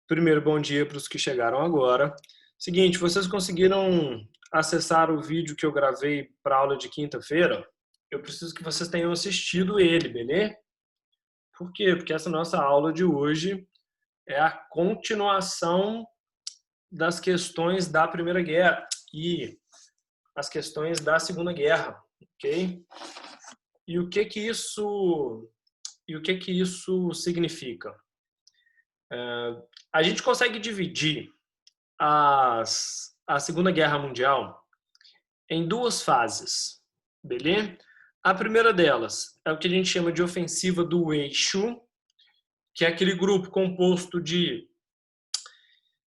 Primeiro, bom dia para os que chegaram agora. Seguinte, vocês conseguiram acessar o vídeo que eu gravei para a aula de quinta-feira? Eu preciso que vocês tenham assistido ele, beleza? Por quê? Porque essa nossa aula de hoje é a continuação das questões da Primeira Guerra e as questões da Segunda Guerra, ok? E o que que isso significa? A gente consegue dividir a Segunda Guerra Mundial em duas fases, beleza? A primeira delas é o que a gente chama de ofensiva do eixo, que é aquele grupo composto de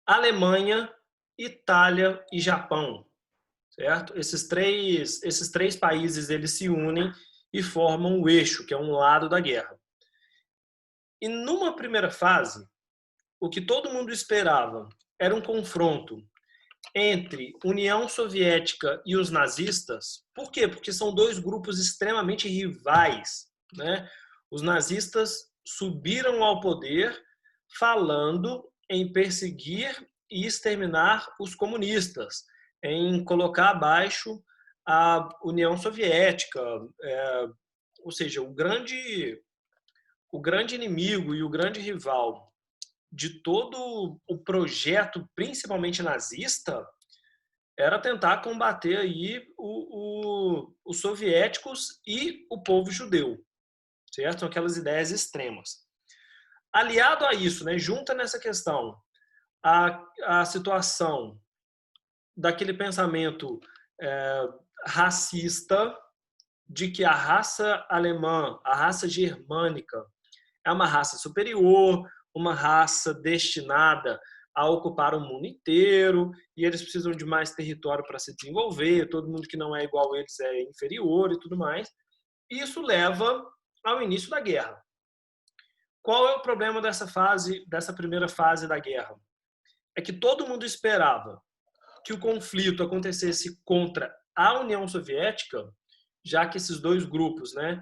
Alemanha, Itália e Japão, certo? Esses três países eles se unem e formam o eixo, que é um lado da guerra. E numa primeira fase, o que todo mundo esperava era um confronto entre União Soviética e os nazistas. Por quê? Porque são dois grupos extremamente rivais, né? Os nazistas subiram ao poder falando em perseguir e exterminar os comunistas, em colocar abaixo a União Soviética, ou seja, o grande inimigo e o grande rival de todo o projeto, principalmente nazista, era tentar combater aí os soviéticos e o povo judeu, certo? São aquelas ideias extremas. Aliado a isso, né, junta nessa questão a situação daquele pensamento é, racista de que a raça alemã, a raça germânica, é uma raça superior, uma raça destinada a ocupar o mundo inteiro, e eles precisam de mais território para se desenvolver, todo mundo que não é igual a eles é inferior e tudo mais. E isso leva ao início da guerra. Qual é o problema dessa primeira fase da guerra? É que todo mundo esperava que o conflito acontecesse contra a União Soviética, já que esses dois grupos, né,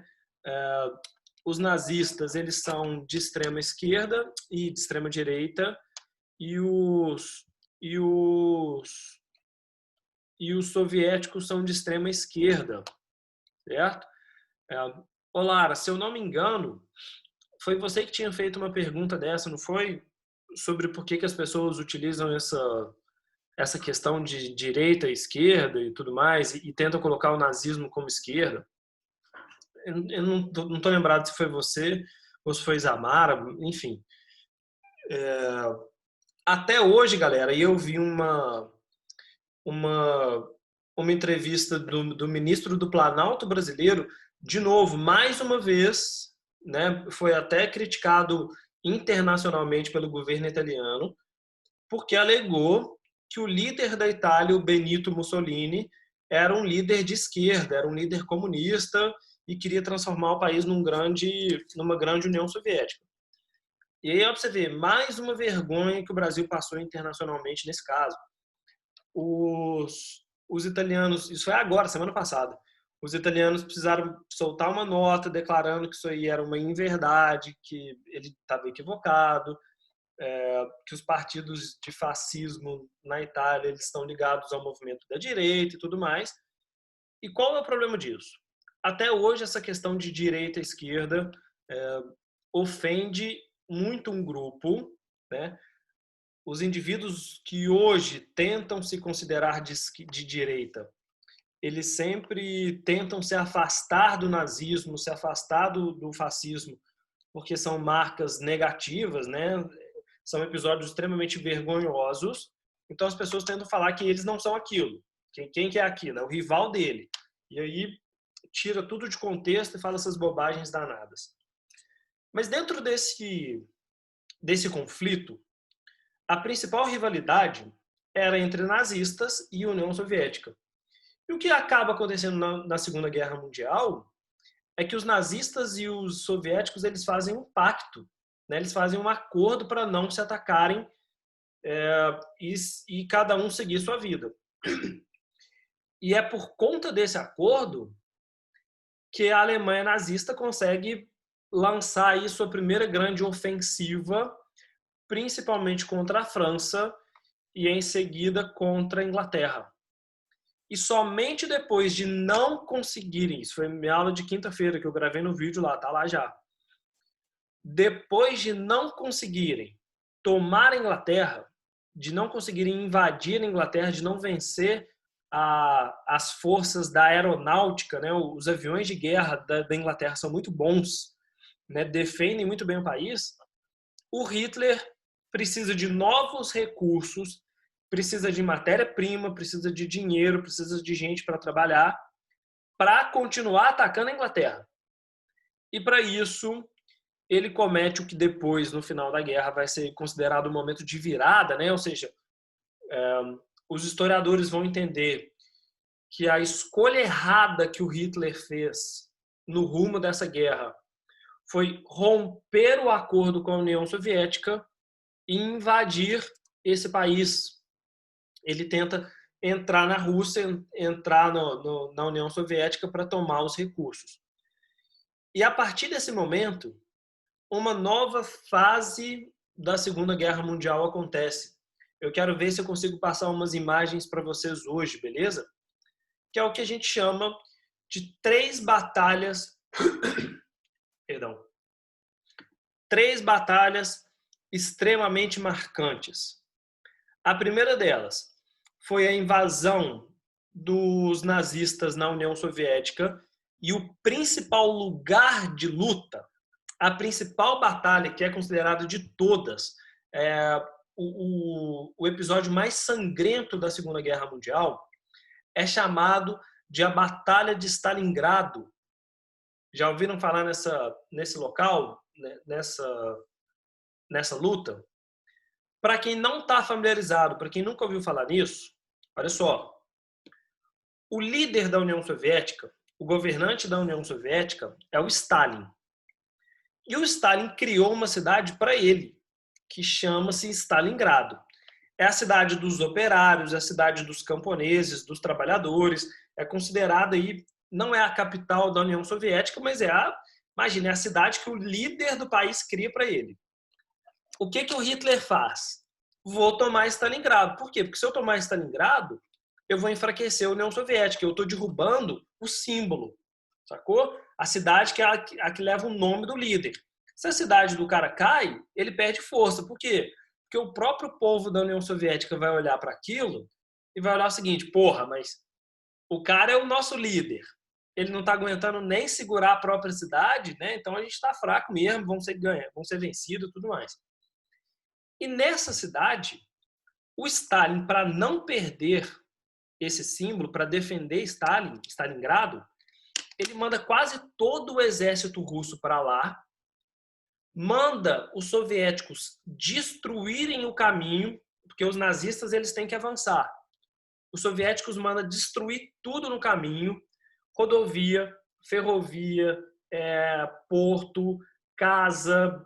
os nazistas, eles são de extrema esquerda e de extrema direita, e e os, e os soviéticos são de extrema esquerda, certo? Ô Lara, se eu não me engano, foi você que tinha feito uma pergunta dessa, não foi? Sobre por que as pessoas utilizam essa questão de direita e esquerda e tudo mais, e tentam colocar o nazismo como esquerda. Eu não tô lembrado se foi você ou se foi Zamara, enfim. Até hoje, galera, eu vi uma, uma entrevista do ministro do Planalto brasileiro, de novo, mais uma vez, né, foi até criticado internacionalmente pelo governo italiano, porque alegou que o líder da Itália, o Benito Mussolini, era um líder de esquerda, era um líder comunista e queria transformar o país numa grande União Soviética. E aí, ó, pra você ver, mais uma vergonha que o Brasil passou internacionalmente nesse caso. Os italianos, isso foi agora, semana passada, os italianos precisaram soltar uma nota declarando que isso aí era uma inverdade, que ele estava equivocado, que os partidos de fascismo na Itália eles estão ligados ao movimento da direita e tudo mais. E qual é o problema disso? Até hoje, essa questão de direita e esquerda ofende muito um grupo, né? Os indivíduos que hoje tentam se considerar de direita, eles sempre tentam se afastar do nazismo, se afastar do fascismo, porque são marcas negativas, né? São episódios extremamente vergonhosos. Então as pessoas tentam falar que eles não são aquilo. Quem que é aquilo? É o rival dele. E aí tira tudo de contexto e fala essas bobagens danadas. Mas dentro desse conflito, a principal rivalidade era entre nazistas e União Soviética. E o que acaba acontecendo na Segunda Guerra Mundial é que os nazistas e os soviéticos eles fazem um pacto, né? Eles fazem um acordo para não se atacarem e cada um seguir sua vida. E é por conta desse acordo que a Alemanha nazista consegue lançar aí sua primeira grande ofensiva, principalmente contra a França e em seguida contra a Inglaterra. E somente depois de não conseguirem, isso foi minha aula de quinta-feira que eu gravei no vídeo lá, tá lá já. Depois de não conseguirem tomar a Inglaterra, de não conseguirem invadir a Inglaterra, de não vencer as forças da aeronáutica, né? Os aviões de guerra da Inglaterra são muito bons, né? Defendem muito bem o país. O Hitler precisa de novos recursos, precisa de matéria-prima, precisa de dinheiro, precisa de gente para trabalhar, para continuar atacando a Inglaterra. E para isso, ele comete o que depois, no final da guerra, vai ser considerado um momento de virada, né? Ou seja, os historiadores vão entender que a escolha errada que o Hitler fez no rumo dessa guerra foi romper o acordo com a União Soviética e invadir esse país. Ele tenta entrar na Rússia, entrar na União Soviética para tomar os recursos. E a partir desse momento, uma nova fase da Segunda Guerra Mundial acontece. Eu quero ver se eu consigo passar umas imagens para vocês hoje, beleza? Que é o que a gente chama de 3 batalhas, perdão, 3 batalhas extremamente marcantes. A primeira delas foi a invasão dos nazistas na União Soviética e o principal lugar de luta, a principal batalha, que é considerada de todas, o episódio mais sangrento da Segunda Guerra Mundial, é chamado de a Batalha de Stalingrado. Já ouviram falar nesse local, nessa luta? Para quem não está familiarizado, para quem nunca ouviu falar nisso, olha só. O líder da União Soviética, o governante da União Soviética, é o Stalin. E o Stalin criou uma cidade para ele, que chama-se Stalingrado. É a cidade dos operários, é a cidade dos camponeses, dos trabalhadores. É considerada aí, não é a capital da União Soviética, mas imagina, é a cidade que o líder do país cria para ele. O que o Hitler faz? Vou tomar Stalingrado. Por quê? Porque se eu tomar Stalingrado, eu vou enfraquecer a União Soviética. Eu estou derrubando o símbolo, sacou? A cidade que é a que leva o nome do líder. Se a cidade do cara cai, ele perde força. Por quê? Porque o próprio povo da União Soviética vai olhar para aquilo e vai olhar o seguinte: porra, mas o cara é o nosso líder. Ele não está aguentando nem segurar a própria cidade, né? Então a gente está fraco mesmo, vamos ser vencidos e tudo mais. E nessa cidade, o Stalin, para não perder esse símbolo, para defender Stalingrado, ele manda quase todo o exército russo para lá, manda os soviéticos destruírem o caminho, porque os nazistas eles têm que avançar. Os soviéticos mandam destruir tudo no caminho, rodovia, ferrovia, porto, casa,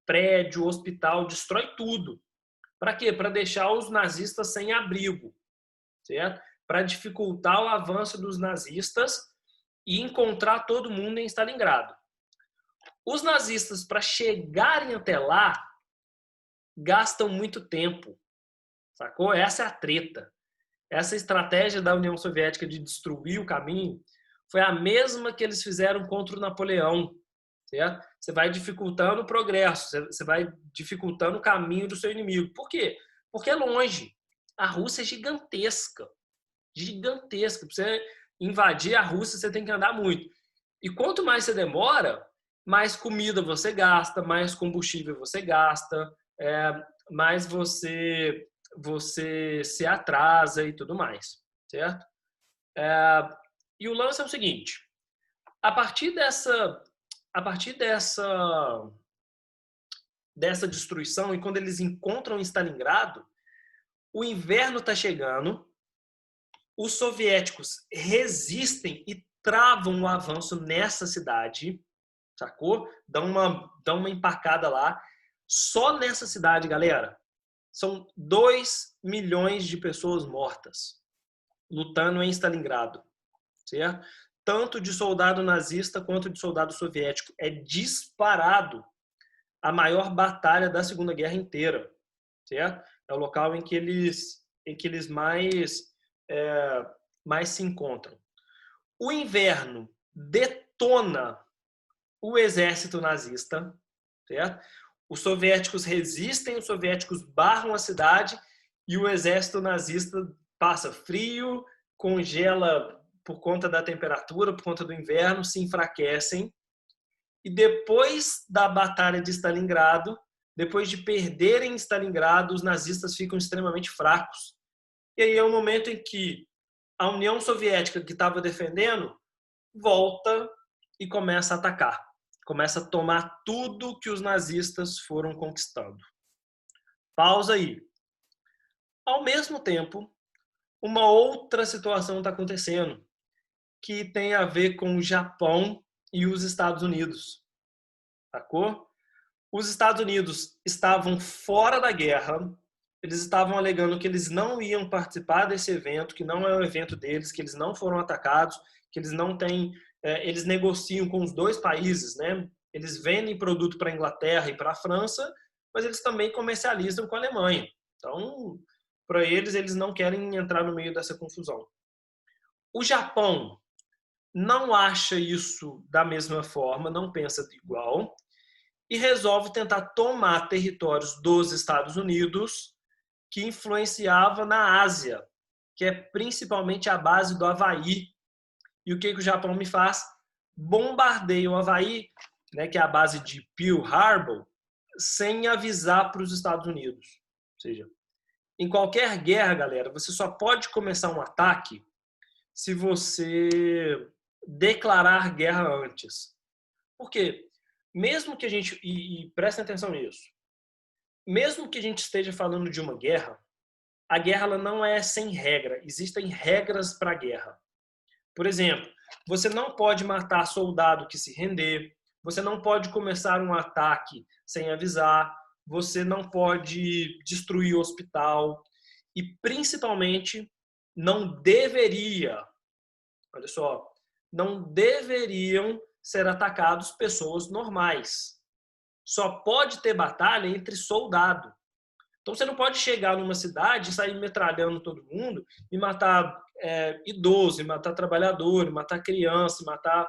prédio, hospital, destrói tudo. Para quê? Para deixar os nazistas sem abrigo, certo? Para dificultar o avanço dos nazistas e encontrar todo mundo em Stalingrado. Os nazistas, para chegarem até lá, gastam muito tempo, sacou? Essa é a treta. Essa estratégia da União Soviética de destruir o caminho foi a mesma que eles fizeram contra o Napoleão, certo? Você vai dificultando o progresso, você vai dificultando o caminho do seu inimigo. Por quê? Porque é longe. A Rússia é gigantesca. Gigantesca. Para você invadir a Rússia, você tem que andar muito. E quanto mais você demora, mais comida você gasta, mais combustível você gasta, mais você se atrasa e tudo mais, certo? E o lance é o seguinte: a partir dessa destruição, e quando eles encontram Stalingrado, o inverno está chegando, os soviéticos resistem e travam o avanço nessa cidade, sacou? Dão uma empacada lá. Só nessa cidade, galera, são 2 milhões de pessoas mortas lutando em Stalingrado, certo? Tanto de soldado nazista quanto de soldado soviético. É disparado a maior batalha da Segunda Guerra inteira, certo? É o local em que eles mais se encontram. O inverno detona o exército nazista, certo? Os soviéticos resistem, os soviéticos barram a cidade e o exército nazista passa frio, congela por conta da temperatura, por conta do inverno, se enfraquecem. E depois da Batalha de Stalingrado, depois de perderem Stalingrado, os nazistas ficam extremamente fracos. E aí é o momento em que a União Soviética, que estava defendendo, volta e começa a atacar. Começa a tomar tudo que os nazistas foram conquistando. Pausa aí. Ao mesmo tempo, uma outra situação está acontecendo, que tem a ver com o Japão e os Estados Unidos. Sacou? Os Estados Unidos estavam fora da guerra, eles estavam alegando que eles não iam participar desse evento, que não é o evento deles, que eles não foram atacados, que eles não têm, eles negociam com os dois países, né? Eles vendem produto para a Inglaterra e para a França, mas eles também comercializam com a Alemanha. Então, para eles não querem entrar no meio dessa confusão. O Japão não acha isso da mesma forma, não pensa igual, e resolve tentar tomar territórios dos Estados Unidos que influenciava na Ásia, que é principalmente a base do Havaí. E o que o Japão me faz? Bombardeia o Havaí, né, que é a base de Pearl Harbor, sem avisar para os Estados Unidos. Ou seja, em qualquer guerra, galera, você só pode começar um ataque se você declarar guerra antes. Por quê? Mesmo que a gente, e prestem atenção nisso, mesmo que a gente esteja falando de uma guerra, a guerra ela não é sem regra. Existem regras para a guerra. Por exemplo, você não pode matar soldado que se render, você não pode começar um ataque sem avisar, você não pode destruir o hospital e, principalmente, não deveria, olha só, não deveriam ser atacados pessoas normais. Só pode ter batalha entre soldados. Então você não pode chegar numa cidade e sair metralhando todo mundo e matar idoso, e matar trabalhador, e matar criança, e matar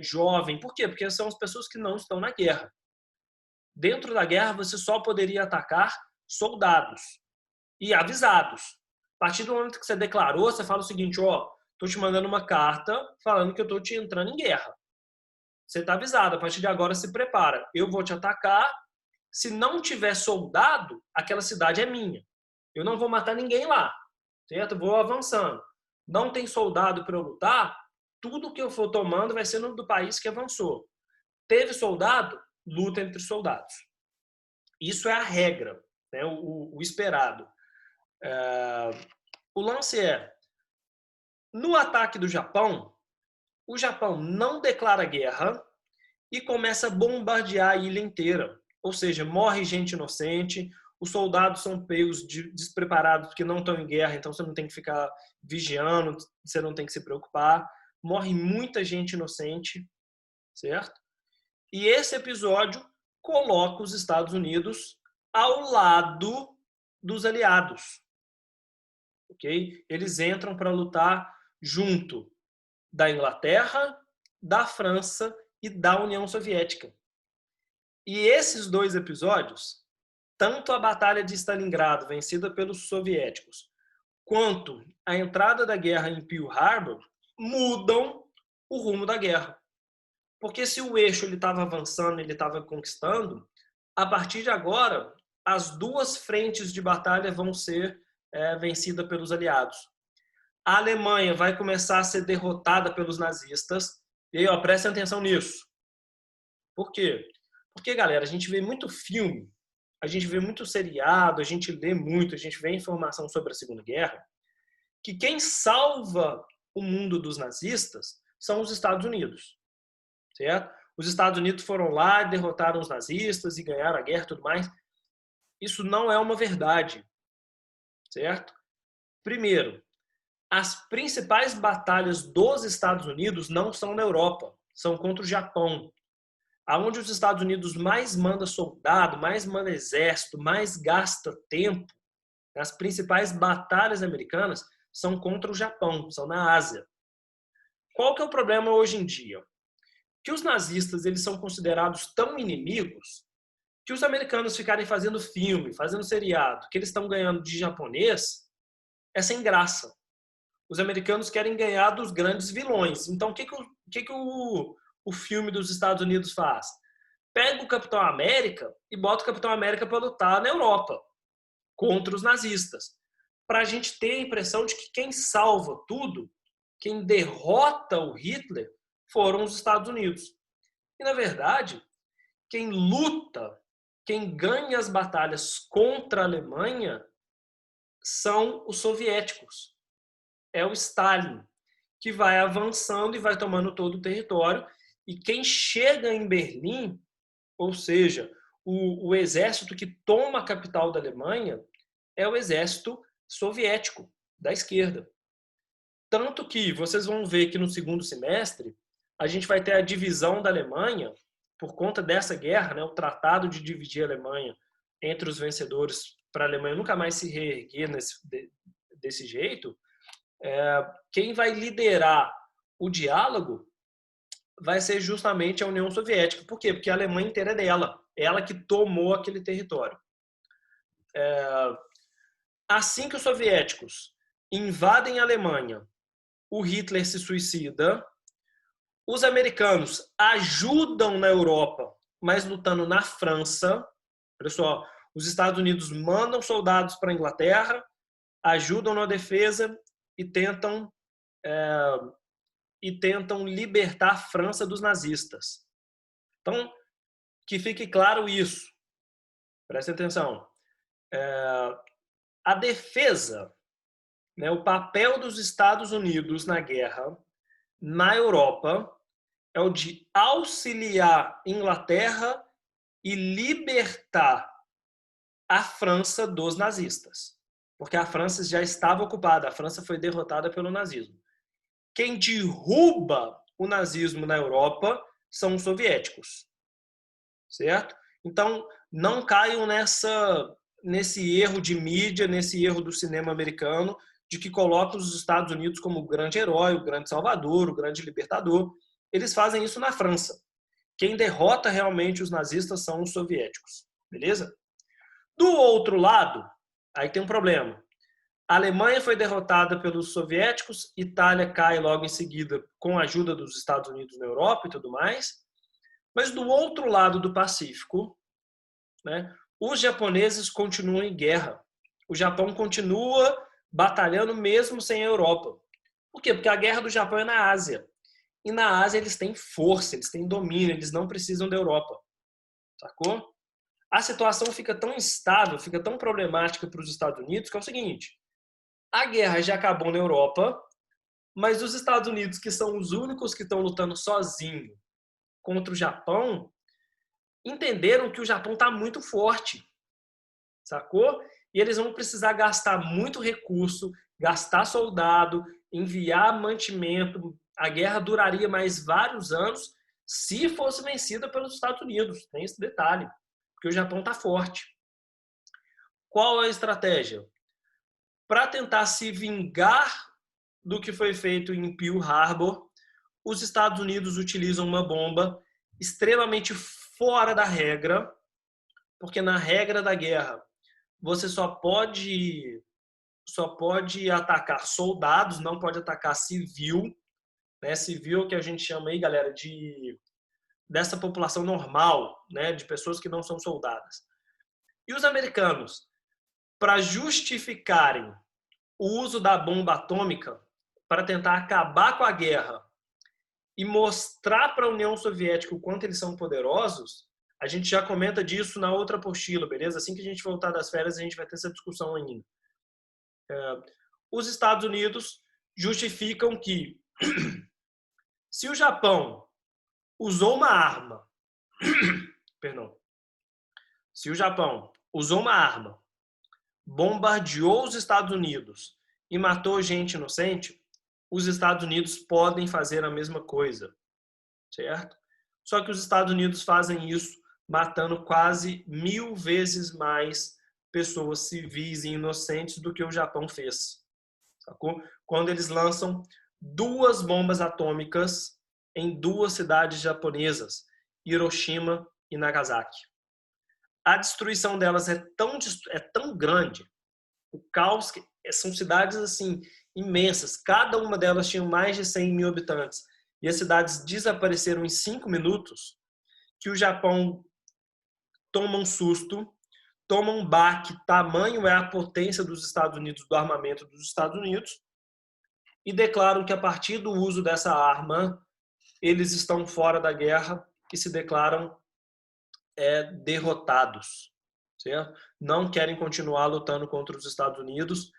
jovem. Por quê? Porque são as pessoas que não estão na guerra. Dentro da guerra você só poderia atacar soldados e avisados. A partir do momento que você declarou, você fala o seguinte, ó, tô te mandando uma carta falando que eu tô te entrando em guerra. Você está avisado, a partir de agora se prepara. Eu vou te atacar. Se não tiver soldado, aquela cidade é minha. Eu não vou matar ninguém lá, certo? Vou avançando. Não tem soldado para eu lutar, tudo que eu for tomando vai ser no do país que avançou. Teve soldado, luta entre soldados. Isso é a regra, né? o esperado. O lance é, no ataque do Japão, o Japão não declara guerra e começa a bombardear a ilha inteira. Ou seja, morre gente inocente, os soldados são pegos despreparados porque não estão em guerra, então você não tem que ficar vigiando, você não tem que se preocupar. Morre muita gente inocente, certo? E esse episódio coloca os Estados Unidos ao lado dos aliados, ok? Eles entram para lutar junto da Inglaterra, da França e da União Soviética. E esses dois episódios, tanto a Batalha de Stalingrado, vencida pelos soviéticos, quanto a entrada da guerra em Pearl Harbor, mudam o rumo da guerra. Porque se o eixo estava avançando, ele estava conquistando, a partir de agora, as duas frentes de batalha vão ser vencidas pelos aliados. A Alemanha vai começar a ser derrotada pelos nazistas. E aí, ó, prestem atenção nisso. Por quê? Porque, galera, a gente vê muito filme, a gente vê muito seriado, a gente lê muito, a gente vê informação sobre a Segunda Guerra, que quem salva o mundo dos nazistas são os Estados Unidos, certo? Os Estados Unidos foram lá, derrotaram os nazistas e ganharam a guerra e tudo mais. Isso não é uma verdade, certo? Primeiro, as principais batalhas dos Estados Unidos não são na Europa, são contra o Japão. aonde os Estados Unidos mais manda soldado, mais manda exército, mais gasta tempo, as principais batalhas americanas são contra o Japão, são na Ásia. Qual que é o problema hoje em dia? Que os nazistas eles são considerados tão inimigos que os americanos ficarem fazendo filme, fazendo seriado, que eles estão ganhando de japonês, é sem graça. Os americanos querem ganhar dos grandes vilões. Então, o filme dos Estados Unidos faz? Pega o Capitão América e bota o Capitão América para lutar na Europa contra os nazistas. Para a gente ter a impressão de que quem salva tudo, quem derrota o Hitler, foram os Estados Unidos. E, na verdade, quem luta, quem ganha as batalhas contra a Alemanha são os soviéticos. É o Stalin, que vai avançando e vai tomando todo o território. E quem chega em Berlim, ou seja, o exército que toma a capital da Alemanha, é o exército soviético, da esquerda. Tanto que vocês vão ver que no segundo semestre, a gente vai ter a divisão da Alemanha, por conta dessa guerra, né, o tratado de dividir a Alemanha entre os vencedores, para a Alemanha nunca mais se reerguer desse jeito. Quem vai liderar o diálogo vai ser justamente a União Soviética. Por quê? Porque a Alemanha inteira é dela. Ela que tomou aquele território. Assim que os soviéticos invadem a Alemanha, o Hitler se suicida, os americanos ajudam na Europa, mas lutando na França. Olha só, os Estados Unidos mandam soldados para a Inglaterra, ajudam na defesa e tentam libertar a França dos nazistas. Então, que fique claro isso. Preste atenção. A defesa, né, o papel dos Estados Unidos na guerra, na Europa, é o de auxiliar a Inglaterra e libertar a França dos nazistas. Porque a França já estava ocupada, a França foi derrotada pelo nazismo. Quem derruba o nazismo na Europa são os soviéticos. Certo? Então, não caiam nesse erro de mídia, nesse erro do cinema americano, de que coloca os Estados Unidos como o grande herói, o grande salvador, o grande libertador. Eles fazem isso na França. Quem derrota realmente os nazistas são os soviéticos. Beleza? Do outro lado, aí tem um problema. A Alemanha foi derrotada pelos soviéticos, Itália cai logo em seguida com a ajuda dos Estados Unidos na Europa e tudo mais. Mas do outro lado do Pacífico, né, os japoneses continuam em guerra. O Japão continua batalhando mesmo sem a Europa. Por quê? Porque a guerra do Japão é na Ásia. E na Ásia eles têm força, eles têm domínio, eles não precisam da Europa. Sacou? A situação fica tão instável, fica tão problemática para os Estados Unidos, que é o seguinte: a guerra já acabou na Europa, mas os Estados Unidos, que são os únicos que estão lutando sozinhos contra o Japão, entenderam que o Japão está muito forte, sacou? E eles vão precisar gastar muito recurso, gastar soldado, enviar mantimento. A guerra duraria mais vários anos se fosse vencida pelos Estados Unidos. Tem esse detalhe, porque o Japão está forte. Qual é a estratégia? Para tentar se vingar do que foi feito em Pearl Harbor, os Estados Unidos utilizam uma bomba extremamente fora da regra, porque na regra da guerra você só pode atacar soldados, não pode atacar civil, né? Civil que a gente chama aí, galera, dessa população normal, né? De pessoas que não são soldadas. E os americanos, para justificarem o uso da bomba atômica para tentar acabar com a guerra e mostrar para a União Soviética o quanto eles são poderosos, a gente já comenta disso na outra apostila, beleza? Assim que a gente voltar das férias, a gente vai ter essa discussão ainda. Os Estados Unidos justificam que se o Japão usou uma arma, se o Japão usou uma arma, bombardeou os Estados Unidos e matou gente inocente, os Estados Unidos podem fazer a mesma coisa, certo? Só que os Estados Unidos fazem isso matando quase 1000 vezes mais pessoas civis e inocentes do que o Japão fez. Sacou? Quando eles lançam 2 bombas atômicas em 2 cidades japonesas, Hiroshima e Nagasaki. A destruição delas é tão grande, o caos, são cidades assim imensas, cada uma delas tinha mais de 100 mil habitantes, e as cidades desapareceram em 5 minutos, que o Japão toma um susto, toma um baque, tamanho é a potência dos Estados Unidos, do armamento dos Estados Unidos, e declaram que a partir do uso dessa arma, eles estão fora da guerra e se declaram derrotados, certo? Não querem continuar lutando contra os Estados Unidos,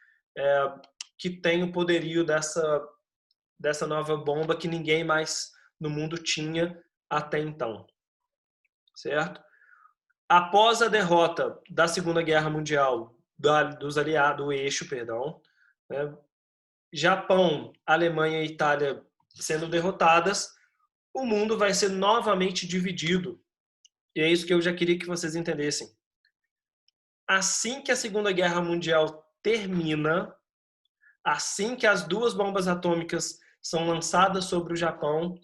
que tem o poderio dessa nova bomba que ninguém mais no mundo tinha até então, certo? Após a derrota da Segunda Guerra Mundial dos aliados, do eixo, perdão, né, Japão, Alemanha e Itália sendo derrotadas, o mundo vai ser novamente dividido. E é isso que eu já queria que vocês entendessem. Assim que a Segunda Guerra Mundial termina, assim que as 2 bombas atômicas são lançadas sobre o Japão,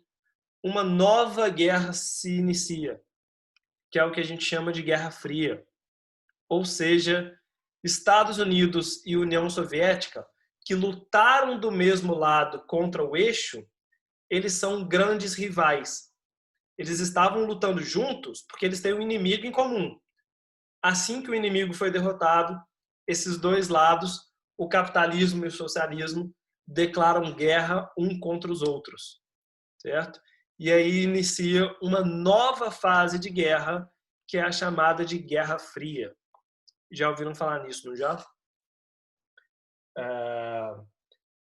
uma nova guerra se inicia, que é o que a gente chama de Guerra Fria. Ou seja, Estados Unidos e União Soviética, que lutaram do mesmo lado contra o eixo, eles são grandes rivais. Eles estavam lutando juntos porque eles têm um inimigo em comum. Assim que o inimigo foi derrotado, esses 2 lados, o capitalismo e o socialismo, declaram guerra um contra os outros, certo? E aí inicia uma nova fase de guerra, que é a chamada de Guerra Fria. Já ouviram falar nisso, não já?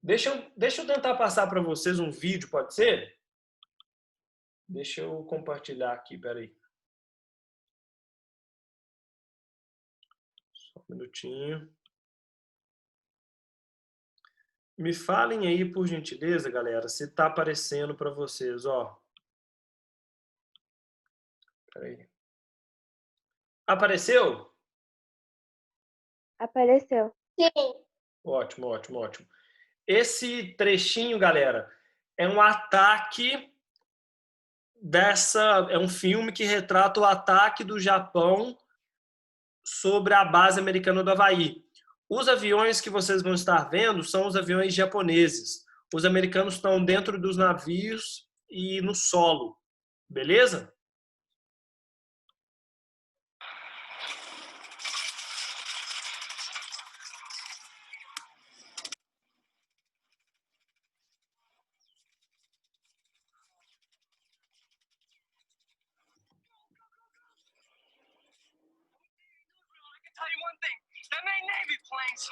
Deixa eu tentar passar para vocês um vídeo, pode ser? Deixa eu compartilhar aqui, peraí. Só um minutinho. Me falem aí, por gentileza, galera, se está aparecendo para vocês, ó. Peraí. Apareceu? Apareceu. Sim. Ótimo, ótimo, ótimo. Esse trechinho, galera, é um ataque é um filme que retrata o ataque do Japão sobre a base americana do Havaí. Os aviões que vocês vão estar vendo são os aviões japoneses. Os americanos estão dentro dos navios e no solo. Beleza? Tell you one thing, them ain't Navy planes.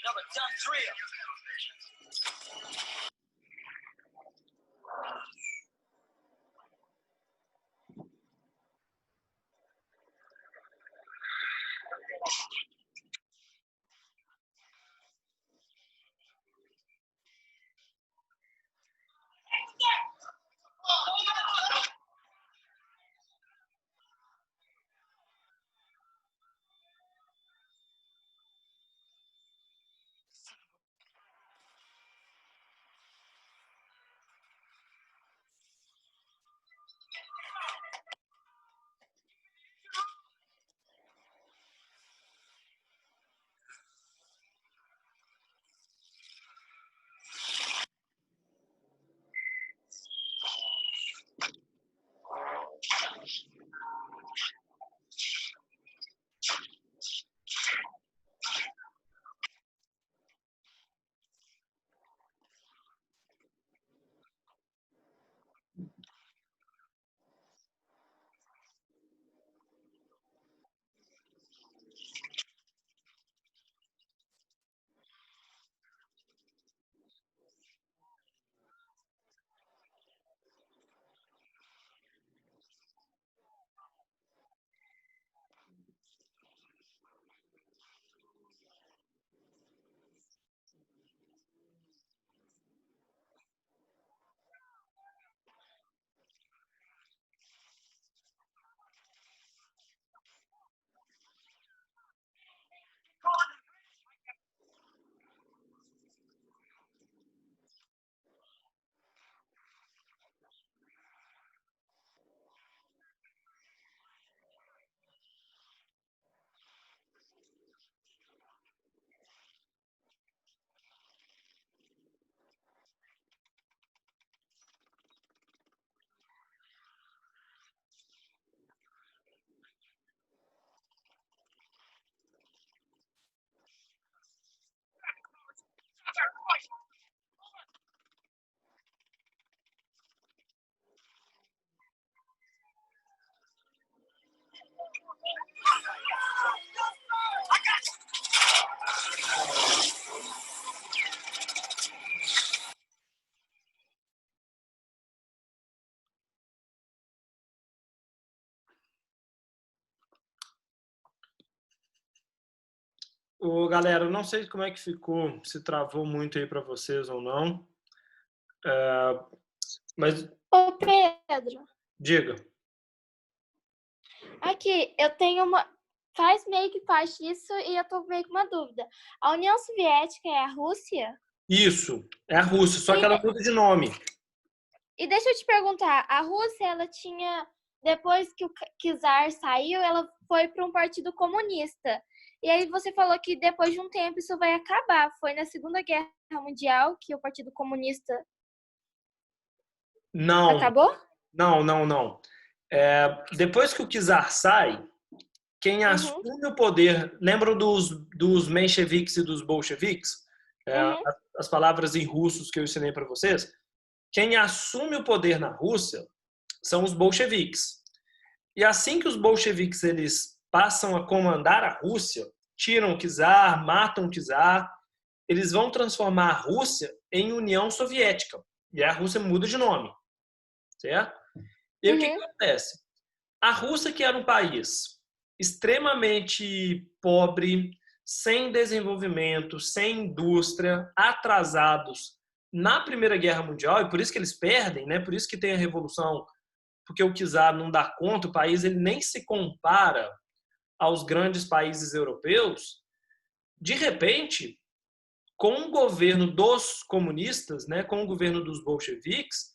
Another dumb drill. Ô, galera, eu não sei como é que ficou, se travou muito aí para vocês ou não, mas Ô, Pedro, diga. aqui, eu tenho uma... Faz meio que parte disso e eu tô meio com uma dúvida. A União Soviética é a Rússia? Isso, é a Rússia, só que ela muda de nome. E deixa eu te perguntar, a Rússia, ela tinha... Depois que o czar saiu, ela foi para um partido comunista. E aí você falou que depois de um tempo isso vai acabar. Foi na Segunda Guerra Mundial que o Partido Comunista Não, acabou? não. Depois que o czar sai, quem assume o poder... Lembram dos mencheviques e dos bolcheviques? As palavras em russos que eu ensinei para vocês? Quem assume o poder na Rússia são os bolcheviques. E assim que os bolcheviques eles passam a comandar a Rússia, tiram o czar, matam o czar, eles vão transformar a Rússia em União Soviética. E a Rússia muda de nome. Certo? E o que acontece? A Rússia, que era um país extremamente pobre, sem desenvolvimento, sem indústria, atrasados na Primeira Guerra Mundial, e por isso que eles perdem, né? Por isso que tem a Revolução, porque o czar não dá conta, o país ele nem se compara aos grandes países europeus. De repente, com o governo dos comunistas, né, com o governo dos bolcheviques,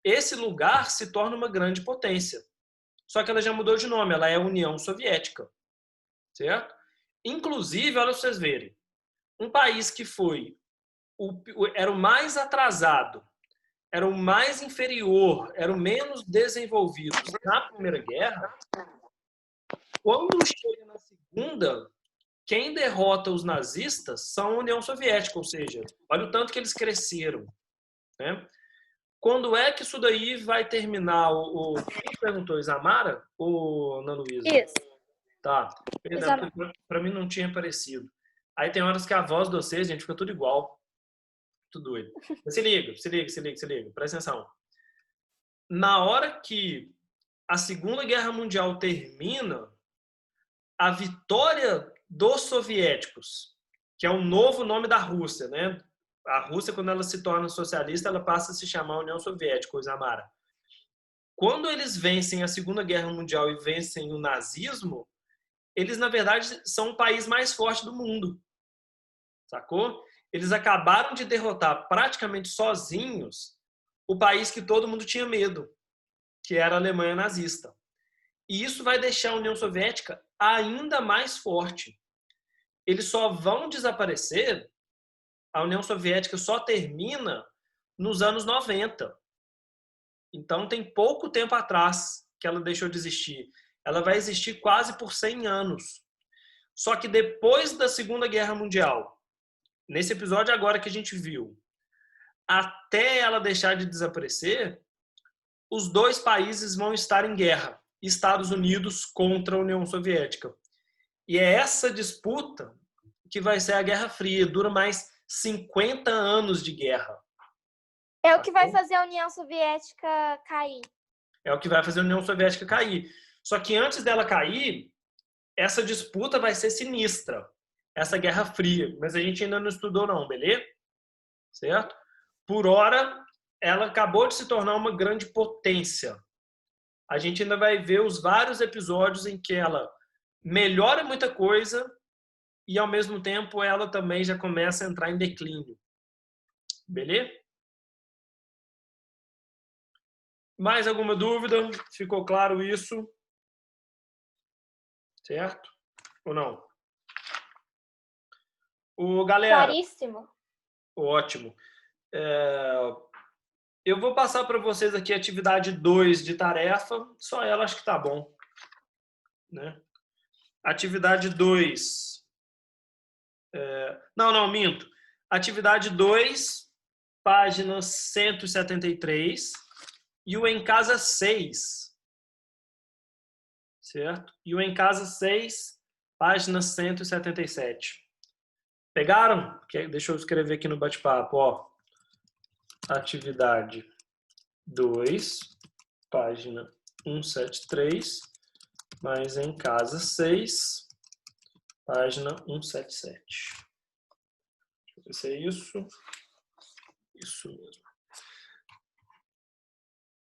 esse lugar se torna uma grande potência. Só que ela já mudou de nome, ela é a União Soviética. Certo? Inclusive, olha para vocês verem, um país que era o mais atrasado, era o mais inferior, era o menos desenvolvido na Primeira Guerra, quando chega na Segunda, quem derrota os nazistas são a União Soviética, ou seja, olha o tanto que eles cresceram. Né? Quando é que isso daí vai terminar? Quem perguntou? Isamara ou Ana Luísa? Isso. Tá. Para mim não tinha aparecido. Aí tem horas que a voz de vocês, gente, fica tudo igual. Tudo doido. Mas se liga. Presta atenção. Na hora que a Segunda Guerra Mundial termina, a vitória dos soviéticos, que é o novo nome da Rússia, né? A Rússia, quando ela se torna socialista, ela passa a se chamar União Soviética, ou Isamara. Quando eles vencem a Segunda Guerra Mundial e vencem o nazismo, eles, na verdade, são o país mais forte do mundo. Sacou? Eles acabaram de derrotar praticamente sozinhos o país que todo mundo tinha medo, que era a Alemanha nazista. E isso vai deixar a União Soviética ainda mais forte. Eles só vão desaparecer, a União Soviética só termina nos anos 90. Então tem pouco tempo atrás que ela deixou de existir. Ela vai existir quase por 100 anos. Só que depois da Segunda Guerra Mundial, nesse episódio agora que a gente viu, até ela deixar de desaparecer, os dois países vão estar em guerra. Estados Unidos contra a União Soviética. E é essa disputa que vai ser a Guerra Fria. Dura mais 50 anos de guerra. É o que vai fazer a União Soviética cair. É o que vai fazer a União Soviética cair. Só que antes dela cair, essa disputa vai ser sinistra. Essa Guerra Fria. Mas a gente ainda não estudou não, beleza? Certo? Por hora, ela acabou de se tornar uma grande potência. A gente ainda vai ver os vários episódios em que ela melhora muita coisa e, ao mesmo tempo, ela também já começa a entrar em declínio. Beleza? Mais alguma dúvida? Ficou claro isso? Certo? Ou não? Galera, Claríssimo. ótimo. Eu vou passar para vocês aqui a atividade 2 de tarefa. Só ela acho que tá bom. Né? Atividade 2. Não, minto. Atividade 2, página 173. E o em casa 6. certo? E o em casa 6, página 177. Pegaram? Deixa eu escrever aqui no bate-papo, ó. Atividade 2, página 173, mais em casa 6, página 177. Deixa eu ver se é isso. Isso mesmo.